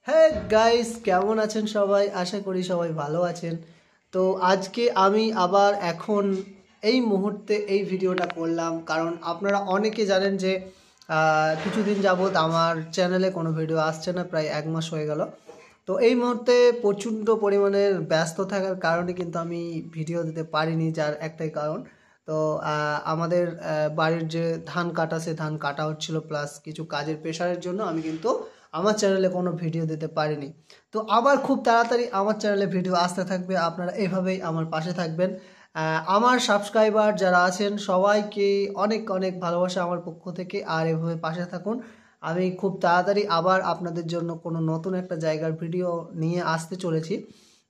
হ্যাঁ গাইস, কেমন আছেন সবাই? আশা করি সবাই ভালো আছেন। তো আজকে আমি আবার এখন এই মুহূর্তে এই ভিডিওটা করলাম, কারণ আপনারা অনেকে জানেন যে কিছুদিন যাবৎ আমার চ্যানেলে কোনো ভিডিও আসছে না, প্রায় 1 মাস হয়ে গেল। তো এই মুহূর্তে প্রচণ্ড পরিমাণের ব্যস্ত থাকার কারণে কিন্তু আমি ভিডিও দিতে পারিনি, যার একটাই কারণ। তো আমাদের বাড়ির যে ধান কাটা, সে ধান কাটা হচ্ছিল, প্লাস কিছু কাজের প্রেশারের জন্য আমি কিন্তু আমার চ্যানেলে কোনো ভিডিও দিতে পারিনি। তো আবার খুব তাড়াতাড়ি আমার চ্যানেলে ভিডিও আসতে থাকবে, আপনারা এভাবেই আমার পাশে থাকবেন। আমার সাবস্ক্রাইবার যারা আছেন সবাইকে অনেক অনেক ভালোবাসা আমার পক্ষ থেকে, আর এভাবে পাশে থাকুন। আমি খুব তাড়াতাড়ি আবার আপনাদের জন্য কোনো নতুন একটা জায়গার ভিডিও নিয়ে আসতে চলেছি।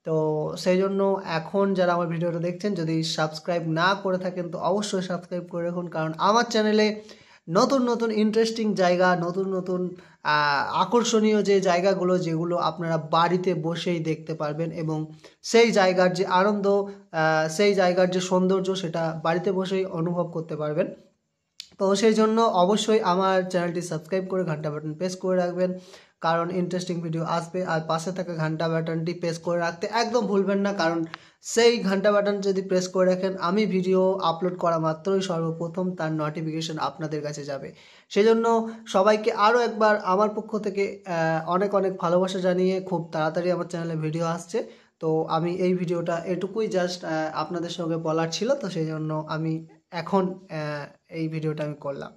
তো সেই জন্য এখন যারা আমার ভিডিওটা দেখছেন, যদি সাবস্ক্রাইব না করে থাকেন তো অবশ্যই সাবস্ক্রাইব করে রাখুন, কারণ আমার চ্যানেলে নতুন নতুন ইন্টারেস্টিং জায়গা, নতুন নতুন আকর্ষণীয় যে জায়গাগুলো, যেগুলো আপনারা বাড়িতে বসেই দেখতে পারবেন, এবং সেই জায়গার যে আনন্দ, সেই জায়গার যে সৌন্দর্য, সেটা বাড়িতে বসেই অনুভব করতে পারবেন। তো সেই জন্য অবশ্যই আমার চ্যানেলটি সাবস্ক্রাইব করে ঘন্টা বাটন প্রেস করে রাখবেন, কারণ ইন্টারেস্টিং ভিডিও আসবে। আর পাশে থাকা ঘন্টা বাটনটি প্রেস করে রাখতে একদম ভুলবেন না, কারণ সেই ঘন্টা বাটন যদি প্রেস করে রাখেন, আমি ভিডিও আপলোড করা মাত্রই সর্বপ্রথম তার নোটিফিকেশন আপনাদের কাছে যাবে। সেজন্য সবাইকে আরও একবার আমার পক্ষ থেকে অনেক অনেক ভালোবাসা জানিয়ে, খুব তাড়াতাড়ি আমার চ্যানেলে ভিডিও আসছে। তো আমি এই ভিডিওটা এটুকুই জাস্ট আপনাদের সঙ্গে বলার ছিল, তো সেই জন্য আমি এখন এই ভিডিওটা আমি করলাম।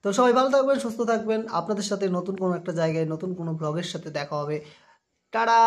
তো সবাই ভালো থাকবেন, সুস্থ থাকবেন। আপনাদের সাথে নতুন কোনো একটা জায়গায় নতুন কোনো ব্লগের সাথে দেখা হবে। টাটা।